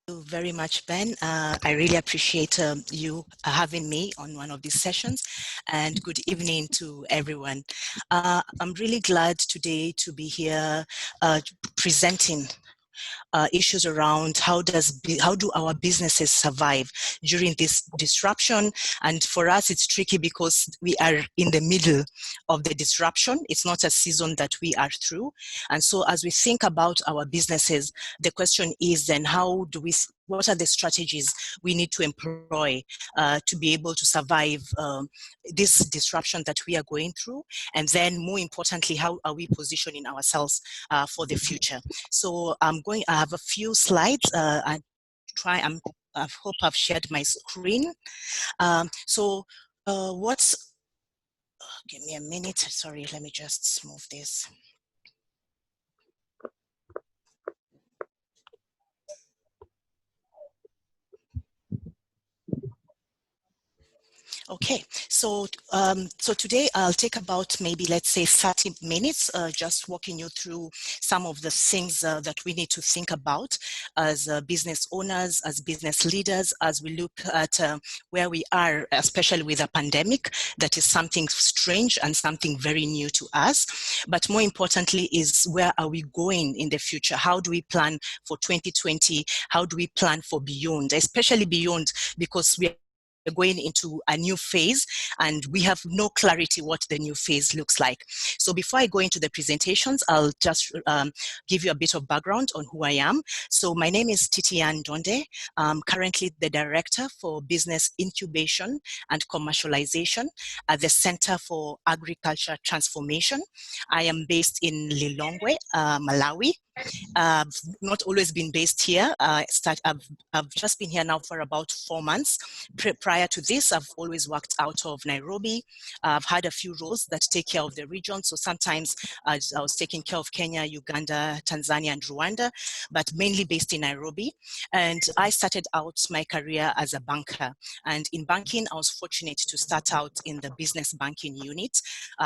you very much, Ben. I really appreciate you having me on one of these sessions, and good evening to everyone. I'm really glad today to be here presenting issues around how do our businesses survive during this disruption. And for us, it's tricky because we are in the middle of the disruption. It's not a season that we are through. And so as we think about our businesses, the question is then what are the strategies we need to employ to be able to survive this disruption that we are going through? And then more importantly, how are we positioning ourselves for the future? So I have a few slides. I hope I've shared my screen. Give me a minute. Sorry, let me just move this. Okay, so today I'll take about maybe, let's say, 30 minutes just walking you through some of the things that we need to think about as business owners, as business leaders, as we look at where we are, especially with a pandemic that is something strange and something very new to us. But more importantly is, where are we going in the future? How do we plan for 2020? How do we plan for beyond, especially beyond, because we are going into a new phase and we have no clarity what the new phase looks like. So before I go into the presentations, I'll just give you a bit of background on who I am. So my name is Titianne Donde. I'm currently the Director for Business Incubation and Commercialization at the Center for Agriculture Transformation. I am based in Lilongwe, Malawi. I've not always been based here. I've just been here now for about 4 months. Prior to this, I've always worked out of Nairobi. I've had a few roles that take care of the region. So sometimes I was taking care of Kenya, Uganda, Tanzania, and Rwanda, but mainly based in Nairobi. And I started out my career as a banker. And in banking, I was fortunate to start out in the business banking unit.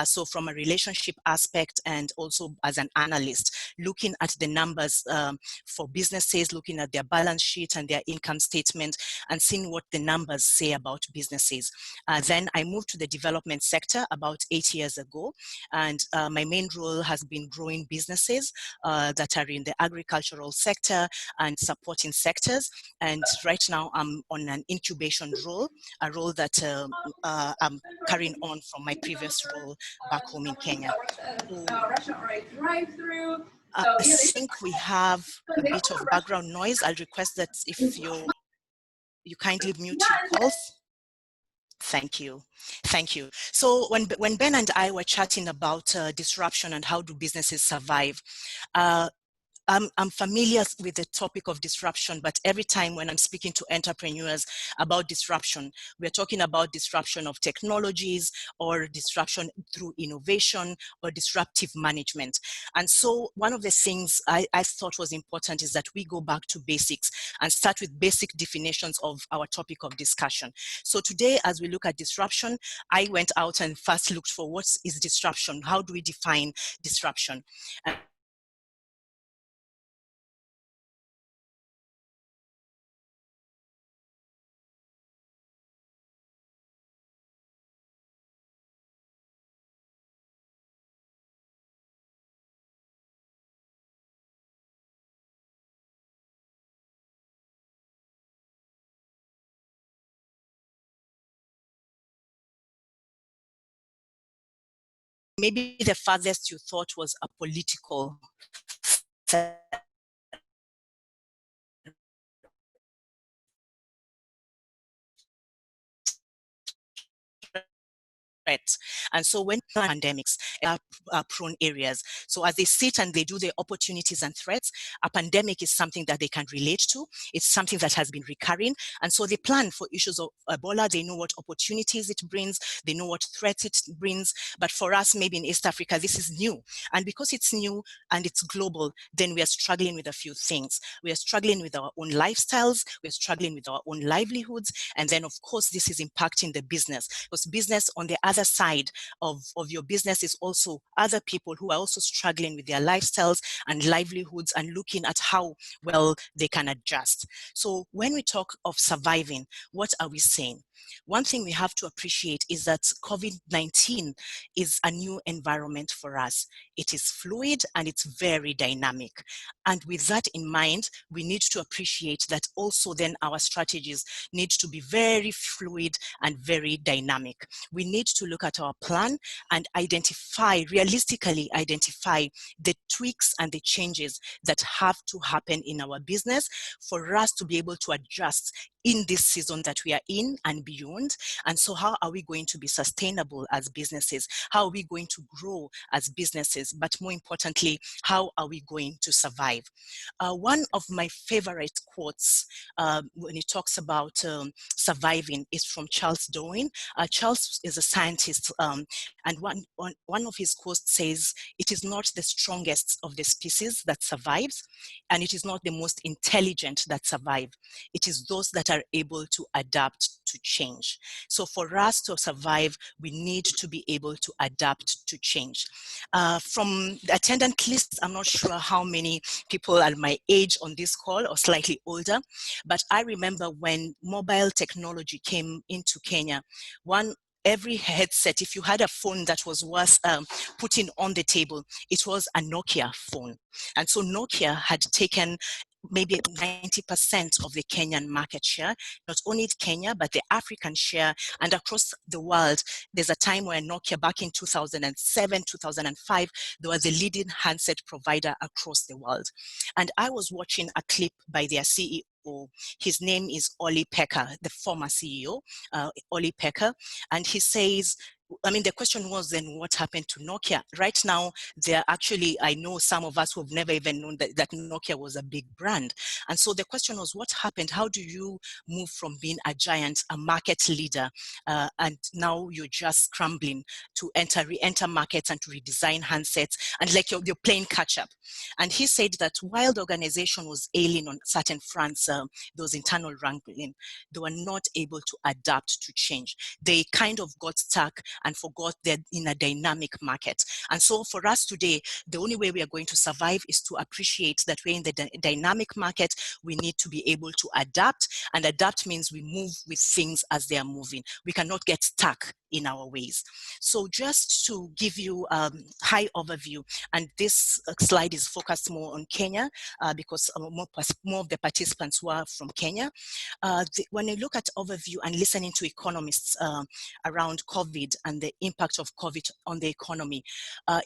So from a relationship aspect and also as an analyst, looking at the numbers for businesses, looking at their balance sheet and their income statement and seeing what the numbers say about businesses. Then I moved to the development sector about 8 years ago, and my main role has been growing businesses that are in the agricultural sector and supporting sectors. And right now I'm on an incubation role, a role that I'm carrying on from my previous role back home in Kenya. I think we have a bit of background noise. I'll request that if you kindly mute your calls. Thank you. Thank you. So when Ben and I were chatting about disruption and how do businesses survive, I'm familiar with the topic of disruption, but every time when I'm speaking to entrepreneurs about disruption, we're talking about disruption of technologies or disruption through innovation or disruptive management. And so one of the things I thought was important is that we go back to basics and start with basic definitions of our topic of discussion. So today, as we look at disruption, I went out and first looked for what is disruption? How do we define disruption? Maybe the farthest you thought was a political threats. And so when pandemics are prone areas, so as they sit and they do the opportunities and threats, a pandemic is something that they can relate to. It's something that has been recurring. And so they plan for issues of Ebola. They know what opportunities it brings. They know what threats it brings. But for us, maybe in East Africa, this is new. And because it's new and it's global, then we are struggling with a few things. We are struggling with our own lifestyles. We're struggling with our own livelihoods. And then, of course, this is impacting the business, because business on the other side of your business is also other people who are also struggling with their lifestyles and livelihoods and looking at how well they can adjust. So when we talk of surviving, what are we saying? One thing we have to appreciate is that COVID-19 is a new environment for us. It is fluid and it's very dynamic. And with that in mind, we need to appreciate that also then our strategies need to be very fluid and very dynamic. We need to look at our plan and realistically identify the tweaks and the changes that have to happen in our business for us to be able to adjust in this season that we are in and beyond. And so how are we going to be sustainable as businesses? How are we going to grow as businesses? But more importantly, how are we going to survive? One of my favorite quotes when he talks about surviving is from Charles Darwin. Charles is a scientist, and one of his quotes says, "It is not the strongest of the species that survives, and it is not the most intelligent that survive. It is those that are able to adapt to change." So for us to survive, we need to be able to adapt to change. From the attendant list, I'm not sure how many people are my age on this call or slightly older, but I remember when mobile technology came into Kenya, every headset, if you had a phone that was worth putting on the table, it was a Nokia phone. And so Nokia had taken maybe 90% of the Kenyan market share, not only Kenya, but the African share, and across the world. There's a time where Nokia, back in 2007, 2005, they were the leading handset provider across the world. And I was watching a clip by their CEO. His name is Oli Pecker, the former CEO, Oli Pecker, and he says, the question was then, what happened to Nokia? Right now, they're actually, I know some of us who have never even known that Nokia was a big brand. And so the question was, what happened? How do you move from being a giant, a market leader, and now you're just scrambling to re-enter markets and to redesign handsets, and like you're playing catch up? And he said that while the organization was ailing on certain fronts, those internal wrangling, they were not able to adapt to change. They kind of got stuck and forgot they're in a dynamic market. And so for us today, the only way we are going to survive is to appreciate that we're in the dynamic market. We need to be able to adapt, and adapt means we move with things as they are moving. We cannot get stuck in our ways. So just to give you a high overview, and this slide is focused more on Kenya because more of the participants were from Kenya. When you look at overview and listening to economists around COVID and the impact of COVID on the economy,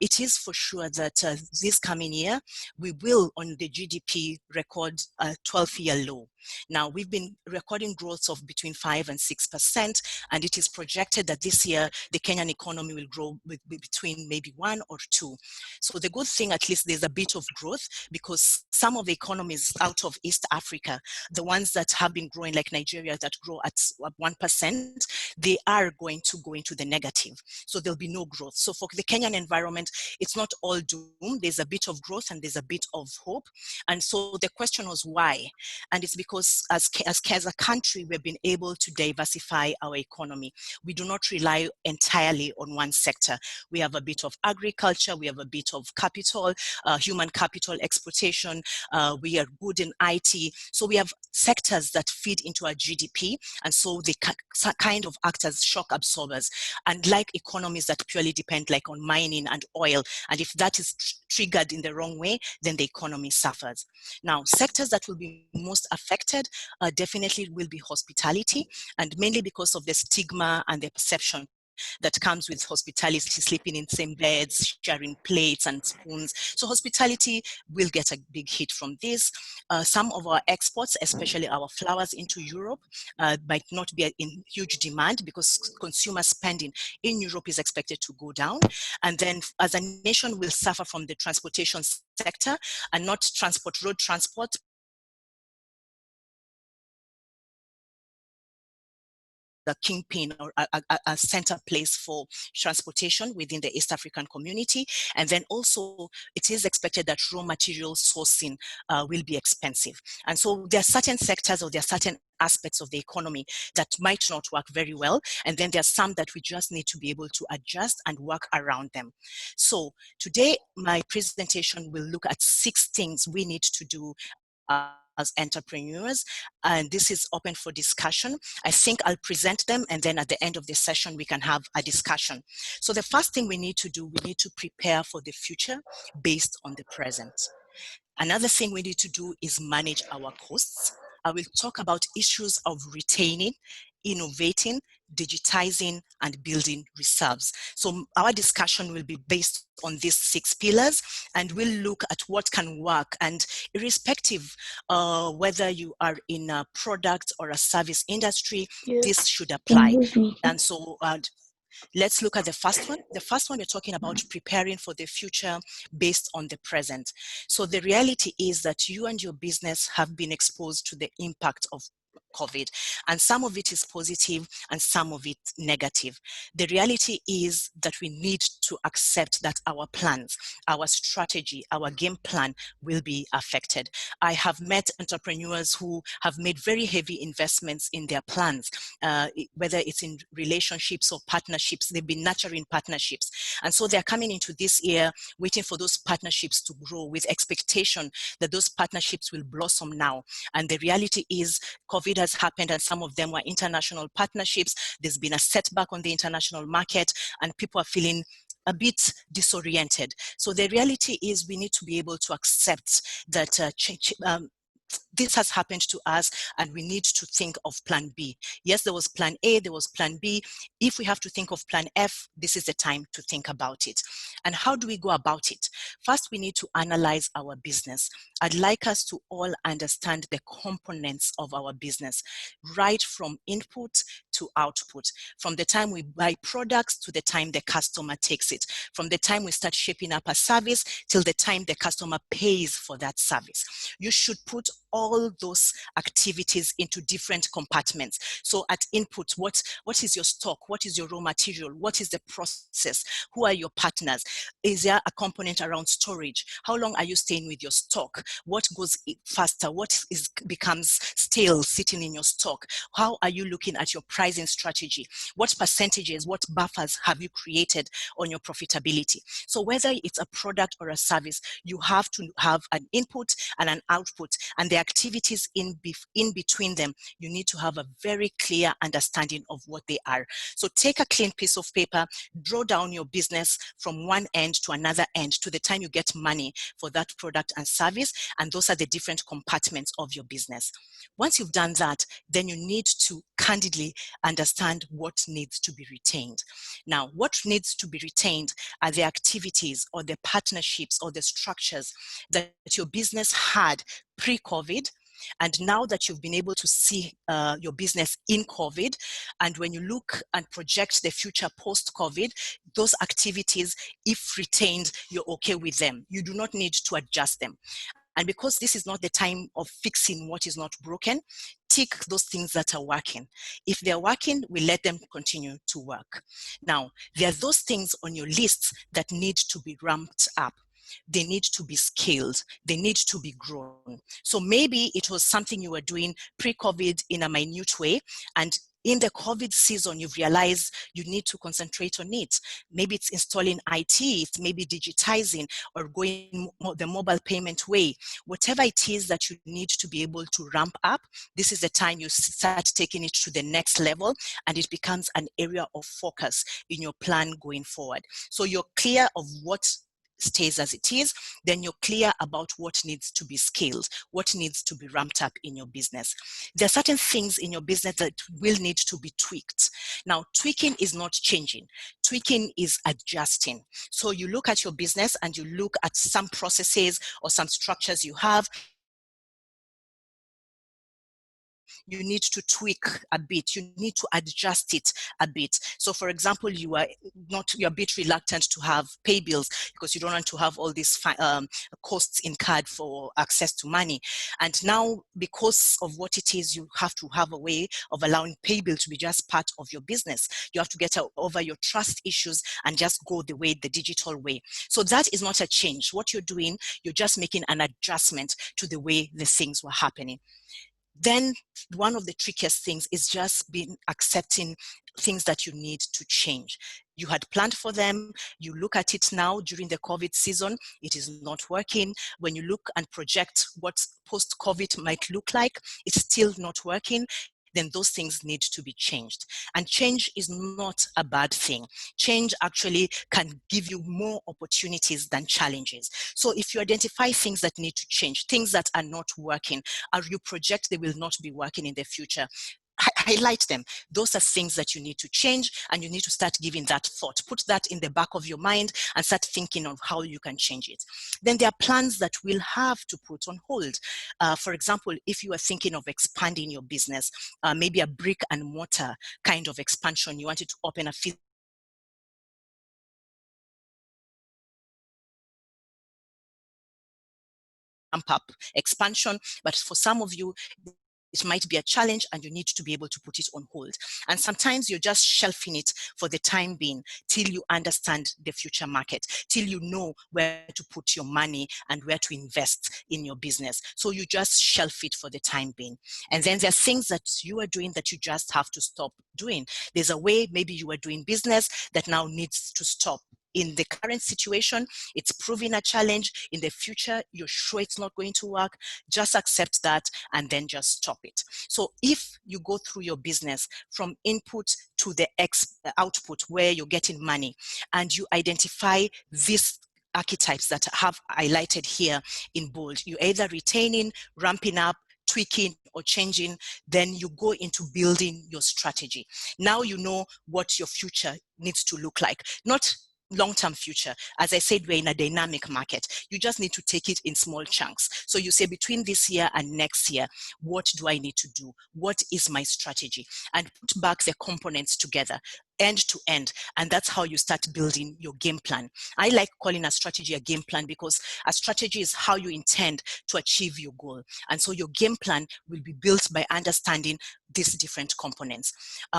it is for sure that this coming year, we will on the GDP record a 12-year low. Now, we've been recording growth of between 5 and 6%, and it is projected that this year the Kenyan economy will grow between maybe 1 or 2. So the good thing, at least there's a bit of growth, because some of the economies out of East Africa, the ones that have been growing like Nigeria that grow at 1%, they are going to go into the negative. So there'll be no growth. So for the Kenyan environment, it's not all doom. There's a bit of growth and there's a bit of hope. And so the question was why? And it's because as a country, we've been able to diversify our economy. We do not rely entirely on one sector. We have a bit of agriculture, we have a bit of capital, human capital exploitation, we are good in IT. So we have sectors that feed into our GDP, and so they kind of act as shock absorbers, unlike economies that purely depend like on mining and oil. And if that is triggered in the wrong way, then the economy suffers. Now, sectors that will be most affected definitely will be hospitality, and mainly because of the stigma and the perception that comes with hospitality, sleeping in same beds, sharing plates and spoons. So hospitality will get a big hit from this. Some of our exports, especially our flowers into Europe, might not be in huge demand because consumer spending in Europe is expected to go down. And then as a nation, we'll suffer from the transportation sector, and not road transport, the kingpin or a center place for transportation within the East African community. And then also it is expected that raw material sourcing will be expensive. And so there are certain sectors or there are certain aspects of the economy that might not work very well. And then there's some that we just need to be able to adjust and work around them. So today, my presentation will look at 6 things we need to do as entrepreneurs, and this is open for discussion. I think I'll present them, and then at the end of the session we can have a discussion. So the first thing we need to do, we need to prepare for the future based on the present. Another thing we need to do is manage our costs. I will talk about issues of retaining, innovating, digitizing, and building reserves. So our discussion will be based on these 6 pillars, and we'll look at what can work. And irrespective whether you are in a product or a service industry, this should apply. And so let's look at the first one. The first one, we're talking about preparing for the future based on the present. So the reality is that you and your business have been exposed to the impact of COVID, and some of it is positive and some of it negative. The reality is that we need to accept that our plans, our strategy, our game plan will be affected. I have met entrepreneurs who have made very heavy investments in their plans, whether it's in relationships or partnerships. They've been nurturing partnerships, and so they're coming into this year waiting for those partnerships to grow with expectation that those partnerships will blossom now. And the reality is COVID has happened, and some of them were international partnerships. There's been a setback on the international market, and people are feeling a bit disoriented. So the reality is we need to be able to accept that this has happened to us, and we need to think of plan B. Yes, there was plan A, there was plan B. If we have to think of plan F, this is the time to think about it. And how do we go about it? First, we need to analyze our business. I'd like us to all understand the components of our business, right from input to output, from the time we buy products to the time the customer takes it, from the time we start shaping up a service till the time the customer pays for that service. You should put all those activities into different compartments. So at input, what is your stock? What is your raw material? What is the process? Who are your partners? Is there a component around storage? How long are you staying with your stock? What goes faster? What becomes stale sitting in your stock? How are you looking at your pricing strategy? What percentages, what buffers have you created on your profitability? So whether it's a product or a service, you have to have an input and an output, and the activities in between them, you need to have a very clear understanding of what they are. So take a clean piece of paper, draw down your business from one end to another end to the time you get money for that product and service, and those are the different compartments of your business. Once you've done that, then you need to candidly understand what needs to be retained. Now, what needs to be retained are the activities or the partnerships or the structures that your business had pre-COVID, and now that you've been able to see your business in COVID, and when you look and project the future post-COVID, those activities, if retained, you're okay with them. You do not need to adjust them. And because this is not the time of fixing what is not broken, tick those things that are working. If they're working, we let them continue to work. Now, there are those things on your lists that need to be ramped up. They need to be scaled. They need to be grown. So maybe it was something you were doing pre-COVID in a minute way, and in the COVID season, you've realized you need to concentrate on it. Maybe it's installing IT, it's maybe digitizing or going the mobile payment way. Whatever it is that you need to be able to ramp up, this is the time you start taking it to the next level, and it becomes an area of focus in your plan going forward. So you're clear of what stays as it is, then you're clear about what needs to be scaled, what needs to be ramped up in your business. There are certain things in your business that will need to be tweaked. Now, tweaking is not changing. Tweaking is adjusting. So you look at your business and you look at some processes or some structures you have. You need to tweak a bit. You need to adjust it a bit. So for example, you're a bit reluctant to have pay bills because you don't want to have all these costs incurred for access to money. And now, because of what it is, you have to have a way of allowing pay bill to be just part of your business. You have to get over your trust issues and just go the digital way. So that is not a change. What you're doing, you're just making an adjustment to the way the things were happening. Then one of the trickiest things is just being accepting things that you need to change. You had planned for them, you look at it now during the COVID season, it is not working. When you look and project what post-COVID might look like, it's still not working. Then those things need to be changed. And change is not a bad thing. Change actually can give you more opportunities than challenges. So if you identify things that need to change, things that are not working, or you project they will not be working in the future, highlight them. Those are things that you need to change, and you need to start giving that thought. Put that in the back of your mind and start thinking of how you can change it. Then there are plans that we'll have to put on hold. For example, if you are thinking of expanding your business, maybe a brick and mortar kind of expansion, you wanted to open a physical ramp up expansion, but for some of you, it might be a challenge and you need to be able to put it on hold. And sometimes you're just shelving it for the time being till you understand the future market, till you know where to put your money and where to invest in your business. So you just shelf it for the time being. And then there are things that you are doing that you just have to stop doing. There's a way maybe you are doing business that now needs to stop. In the current situation, it's proving a challenge. In the future, you're sure it's not going to work. Just accept that and then just stop it. So if you go through your business from input to the output where you're getting money, and you identify these archetypes that I have highlighted here in bold, you're either retaining, ramping up, tweaking or changing, then you go into building your strategy. Now you know what your future needs to look like. Not long-term future. As I said, we're in a dynamic market. You just need to take it in small chunks. So you say between this year and next year, what do I need to do? What is my strategy? And put back the components together, end to end. And that's how you start building your game plan. I like calling a strategy a game plan because a strategy is how you intend to achieve your goal. And so your game plan will be built by understanding these different components.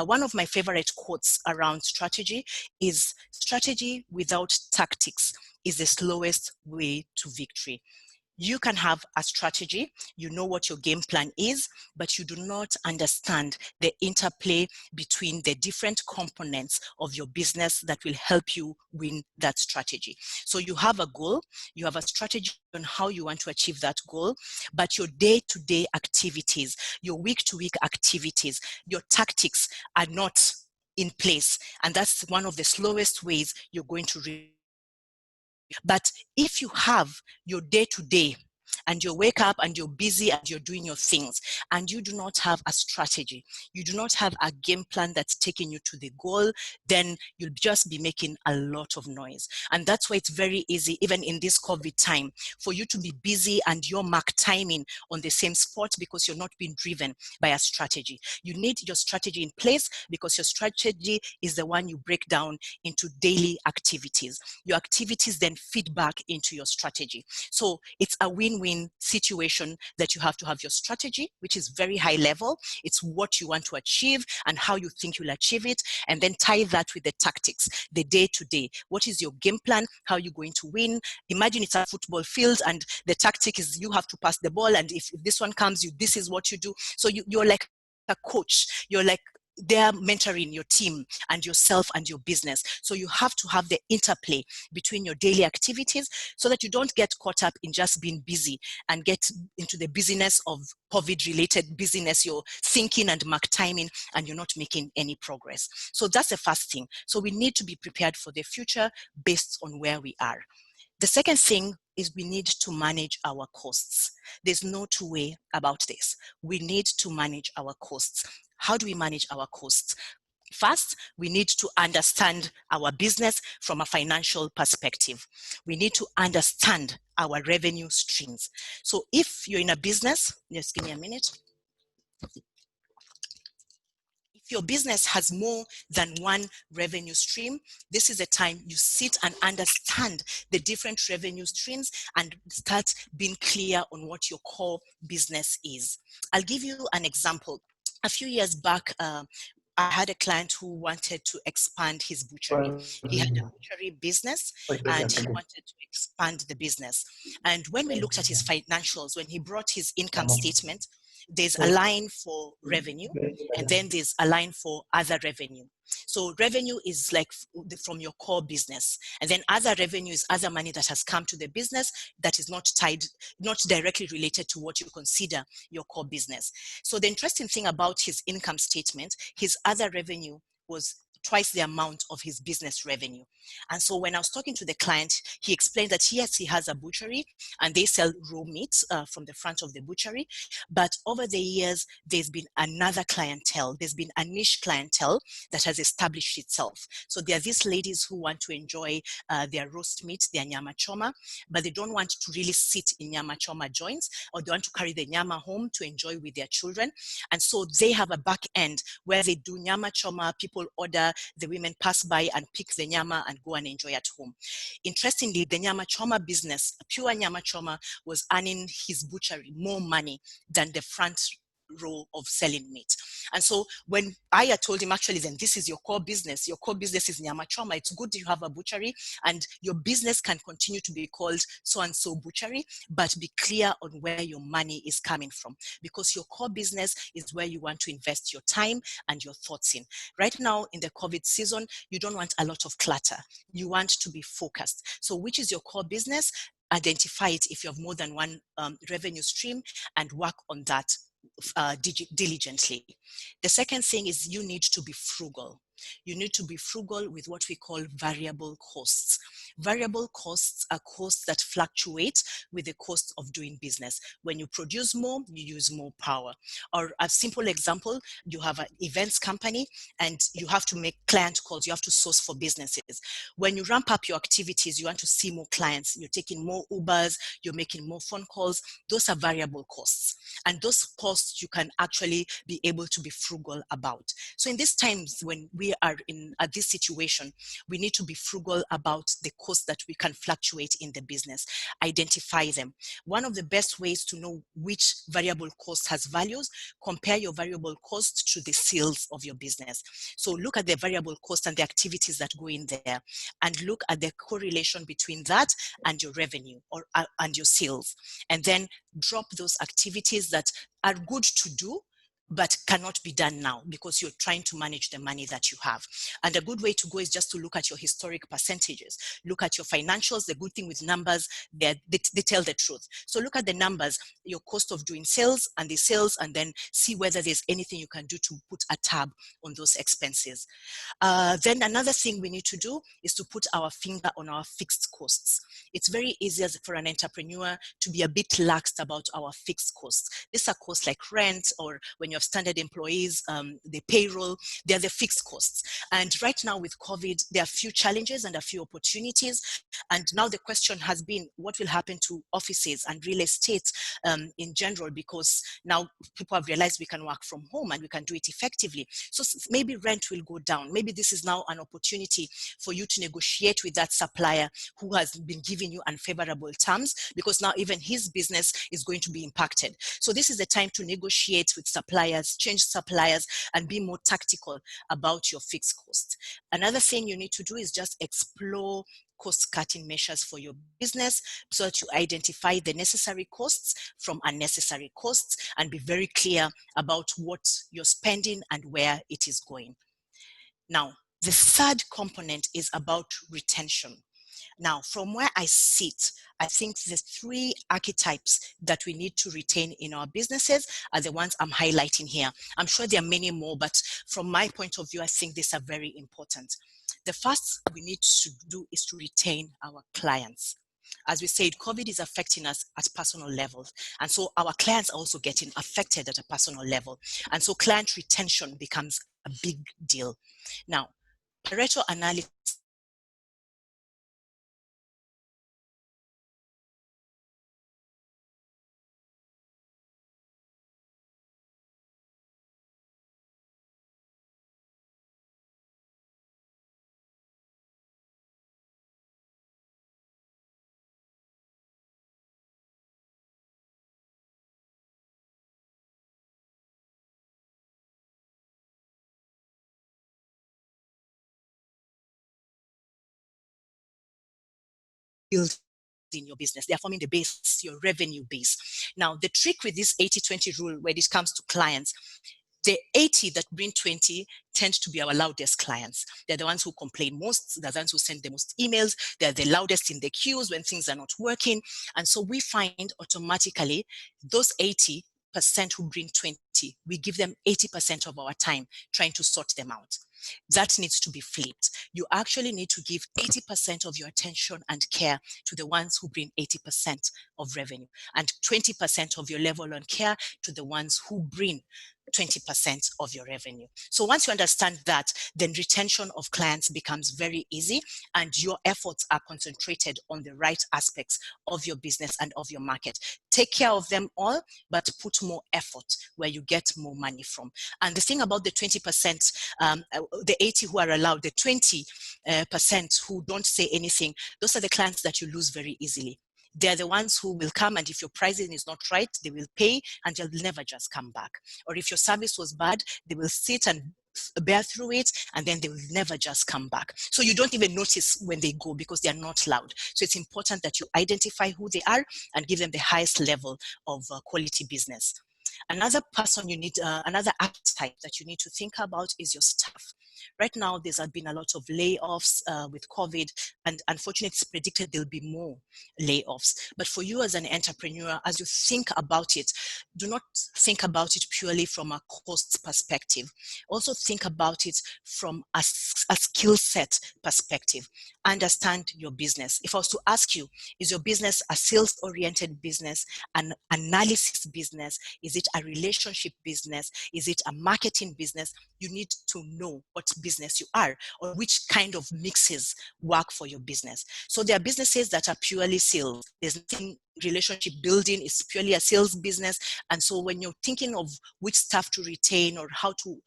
One of my favorite quotes around strategy is, strategy without tactics is the slowest way to victory. You can have a strategy, you know what your game plan is, but you do not understand the interplay between the different components of your business that will help you win that strategy. So you have a goal, you have a strategy on how you want to achieve that goal, but your day-to-day activities, your week-to-week activities, your tactics are not in place. And that's one of the slowest ways you're going to but if you have your day-to-day and you wake up and you're busy and you're doing your things and you do not have a strategy, you do not have a game plan that's taking you to the goal, then you'll just be making a lot of noise. And that's why it's very easy, even in this COVID time, for you to be busy and you're mark timing on the same spot because you're not being driven by a strategy. You need your strategy in place because your strategy is the one you break down into daily activities. Your activities then feed back into your strategy. So it's a win-win situation that you have to have your strategy, which is very high level. It's what you want to achieve and how you think you'll achieve it. And then tie that with the tactics, the day-to-day. What is your game plan? How are you going to win? Imagine it's a football field and the tactic is you have to pass the ball. And if this one comes, this is what you do. So you're like a coach. You're like, they're mentoring your team and yourself and your business. So you have to have the interplay between your daily activities so that you don't get caught up in just being busy and get into the busyness of COVID-related busyness. You're thinking and mark timing and you're not making any progress. So that's the first thing. So we need to be prepared for the future based on where we are. The second thing is we need to manage our costs. There's no two way about this. We need to manage our costs. How do we manage our costs? First, we need to understand our business from a financial perspective. We need to understand our revenue streams. So if you're in a business, just give me a minute. If your business has more than one revenue stream, this is the time you sit and understand the different revenue streams and start being clear on what your core business is. I'll give you an example. A few years back, I had a client who wanted to expand his butchery. He had a butchery business and he wanted to expand the business. And when we looked at his financials, when he brought his income statement, There's a line for revenue, and then there's a line for other revenue. So revenue is like from your core business, and then other revenue is other money that has come to the business that is not directly related to what you consider your core business. So the interesting thing about his income statement, his other revenue was twice the amount of his business revenue. And so when I was talking to the client, he explained that yes, he has a butchery and they sell raw meat from the front of the butchery. But over the years, there's been another clientele. There's been a niche clientele that has established itself. So there are these ladies who want to enjoy their roast meat, their nyama choma, but they don't want to really sit in nyama choma joints, or they want to carry the nyama home to enjoy with their children. And so they have a back end where they do nyama choma, people order, the women pass by and pick the nyama and go and enjoy at home. Interestingly, the nyama choma business, pure nyama choma, was earning his butchery more money than the front row of selling meat. And so when I had told him, actually, then this is your core business. Your core business is nyama choma. It's good you have a butchery, and your business can continue to be called so-and-so butchery, but be clear on where your money is coming from, because your core business is where you want to invest your time and your thoughts in. Right now in the COVID season, you don't want a lot of clutter. You want to be focused. So which is your core business? Identify it if you have more than one revenue stream, and work on that diligently. The second thing is you need to be frugal. You need to be frugal with what we call variable costs. Variable costs are costs that fluctuate with the cost of doing business. When you produce more, you use more power. Or a simple example, you have an events company and you have to make client calls. You have to source for businesses. When you ramp up your activities, you want to see more clients. You're taking more Ubers, you're making more phone calls. Those are variable costs. And those costs you can actually be able to be frugal about. So in these times when we are at this situation, we need to be frugal about the costs that we can fluctuate in the business. Identify them. One of the best ways to know which variable cost has values, compare your variable cost to the sales of your business. So look at the variable cost and the activities that go in there, and look at the correlation between that and your revenue and your sales. And then drop those activities that are good to do but cannot be done now because you're trying to manage the money that you have. And a good way to go is just to look at your historic percentages. Look at your financials. The good thing with numbers, they tell the truth. So look at the numbers, your cost of doing sales and the sales, and then see whether there's anything you can do to put a tab on those expenses. Then another thing we need to do is to put our finger on our fixed costs. It's very easy for an entrepreneur to be a bit lax about our fixed costs. These are costs like rent, or when you have standard employees, the payroll, they're the fixed costs. And right now with COVID, there are a few challenges and a few opportunities. And now the question has been, what will happen to offices and real estate in general? Because now people have realized we can work from home and we can do it effectively. So maybe rent will go down. Maybe this is now an opportunity for you to negotiate with that supplier who has been giving you unfavorable terms, because now even his business is going to be impacted. So this is the time to negotiate with suppliers, change suppliers, and be more tactical about your fixed costs. Another thing you need to do is just explore cost-cutting measures for your business so that you identify the necessary costs from unnecessary costs and be very clear about what you're spending and where it is going. Now, the third component is about retention. Now, from where I sit, I think the three archetypes that we need to retain in our businesses are the ones I'm highlighting here. I'm sure there are many more, but from my point of view, I think these are very important. The first we need to do is to retain our clients. As we said, COVID is affecting us at personal levels. And so our clients are also getting affected at a personal level. And so client retention becomes a big deal. Now, Pareto analysis build in your business. They are forming the base, your revenue base. Now, the trick with this 80-20 rule when it comes to clients, the 80 that bring 20 tend to be our loudest clients. They're the ones who complain most. They're the ones who send the most emails. They're the loudest in the queues when things are not working. And so we find automatically those 80% who bring 20, we give them 80% of our time trying to sort them out. That needs to be flipped. You actually need to give 80% of your attention and care to the ones who bring 80% of revenue, and 20% of your level on care to the ones who bring 20% of your revenue. So once you understand that, then retention of clients becomes very easy, and your efforts are concentrated on the right aspects of your business and of your market. Take care of them all, but put more effort where you get more money from. And the thing about the 20%, the 80 who are allowed, the 20% who don't say anything, those are the clients that you lose very easily. They're the ones who will come, and if your pricing is not right, they will pay and they'll never just come back. Or if your service was bad, they will sit and bear through it, and then they will never just come back. So you don't even notice when they go because they are not loud. So it's important that you identify who they are and give them the highest level of quality business. Another person you need, another archetype that you need to think about is your staff. Right now, there's been a lot of layoffs with COVID, and unfortunately, it's predicted there'll be more layoffs. But for you as an entrepreneur, as you think about it, do not think about it purely from a cost perspective. Also think about it from a skill set perspective. Understand your business. If I was to ask you, is your business a sales-oriented business, an analysis business? Is it a relationship business? Is it a marketing business? You need to know what business you are, or which kind of mixes work for your business. So there are businesses that are purely sales. There's nothing relationship building, is purely a sales business. And so when you're thinking of which staff to retain or how to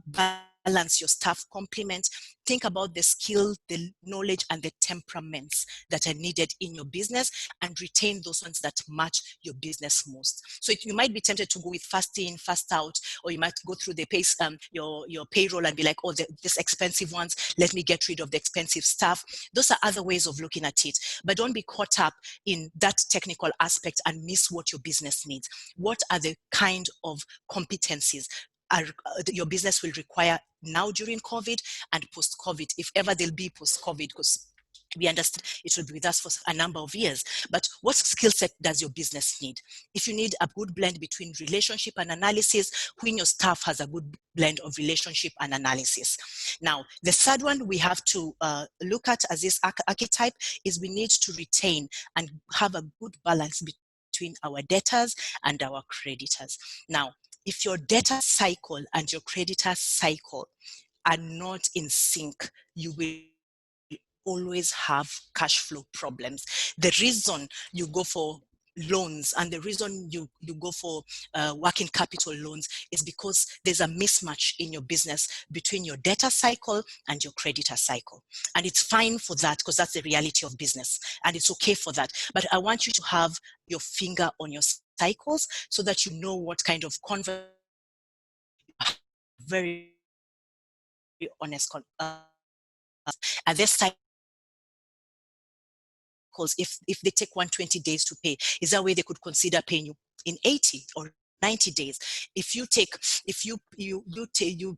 balance your staff complement, think about the skill, the knowledge, and the temperaments that are needed in your business, and retain those ones that match your business most. So you might be tempted to go with fast in, fast out, or you might go through the your payroll and be like, oh, this expensive ones, let me get rid of the expensive stuff. Those are other ways of looking at it. But don't be caught up in that technical aspect and miss what your business needs. What are the kind of competencies your business will require now during COVID and post-COVID, if ever there'll be post-COVID, because we understand it will be with us for a number of years. But what skill set does your business need? If you need a good blend between relationship and analysis, who in your staff has a good blend of relationship and analysis? Now, the third one we have to look at as this archetype is we need to retain and have a good balance between our debtors and our creditors. Now, if your debtor cycle and your creditor cycle are not in sync, you will always have cash flow problems. The reason you go for loans and the reason you go for working capital loans is because there's a mismatch in your business between your debtor cycle and your creditor cycle. And it's fine for that, because that's the reality of business, and it's okay for that. But I want you to have your finger on your cycles so that you know what kind of conversation, very honest, and this cycle, if they take 120 days to pay, is that way they could consider paying you in 80 or 90 days. If you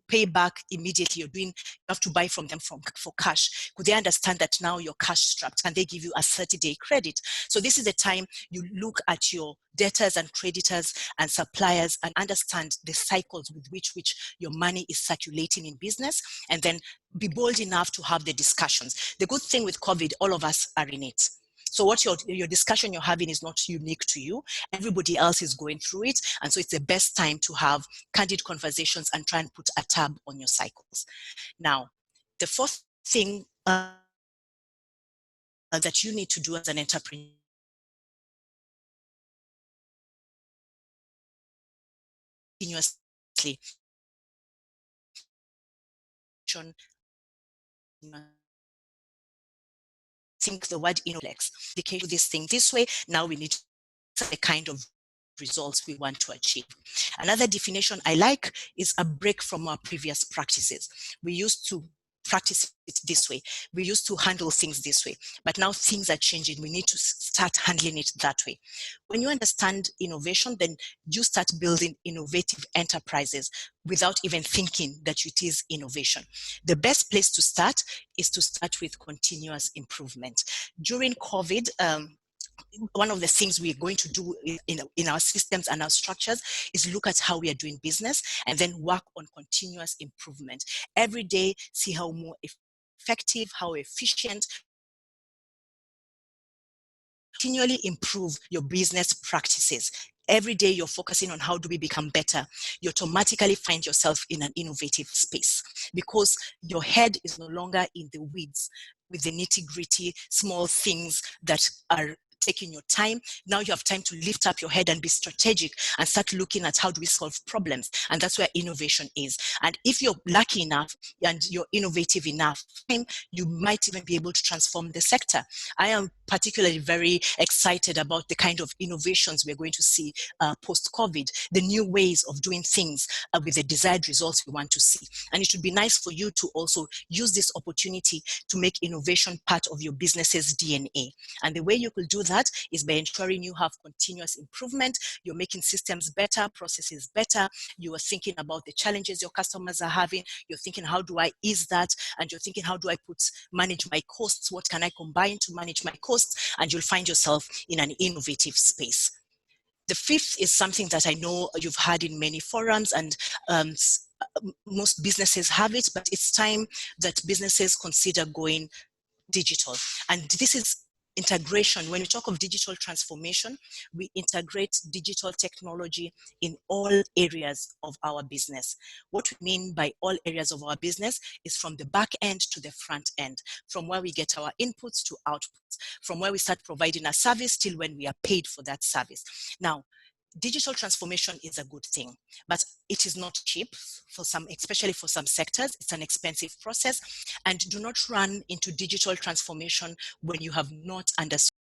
pay back immediately, you have to buy from them for cash. Could they understand that now you're cash strapped? Can they give you a 30-day credit? So this is the time you look at your debtors and creditors and suppliers and understand the cycles with which your money is circulating in business, and then be bold enough to have the discussions. The good thing with COVID, all of us are in it. So what your discussion you're having is not unique to you. Everybody else is going through it. And so it's the best time to have candid conversations and try and put a tab on your cycles. Now, the fourth thing that you need to do as an entrepreneur continuously think the word innolex. They can do this thing this way. Now we need the kind of results we want to achieve. Another definition I like is a break from our previous practices. We used to practice it this way. We used to handle things this way, but now things are changing. We need to start handling it that way. When you understand innovation, then you start building innovative enterprises without even thinking that it is innovation. The best place to start is to start with continuous improvement. During COVID, one of the things we're going to do in our systems and our structures is look at how we are doing business and then work on continuous improvement. Every day, see how more effective, how efficient, continually improve your business practices. Every day you're focusing on how do we become better. You automatically find yourself in an innovative space because your head is no longer in the weeds with the nitty-gritty small things that are taking your time. Now you have time to lift up your head and be strategic and start looking at how do we solve problems. And that's where innovation is. And if you're lucky enough and you're innovative enough, you might even be able to transform the sector. I am particularly very excited about the kind of innovations we're going to see post-COVID, the new ways of doing things with the desired results we want to see. And it would be nice for you to also use this opportunity to make innovation part of your business's DNA. And the way you could do that is by ensuring you have continuous improvement, you're making systems better, processes better, you are thinking about the challenges your customers are having, you're thinking how do I ease that, and you're thinking how do I manage my costs, what can I combine to manage my costs, and you'll find yourself in an innovative space. The fifth is something that I know you've had in many forums, and most businesses have it, but it's time that businesses consider going digital. And this is integration. When we talk of digital transformation, we integrate digital technology in all areas of our business. What we mean by all areas of our business is from the back end to the front end, from where we get our inputs to outputs, from where we start providing a service till when we are paid for that service. Now, digital transformation is a good thing, but it is not cheap for some, especially for some sectors. It's an expensive process, and do not run into digital transformation when you have not understood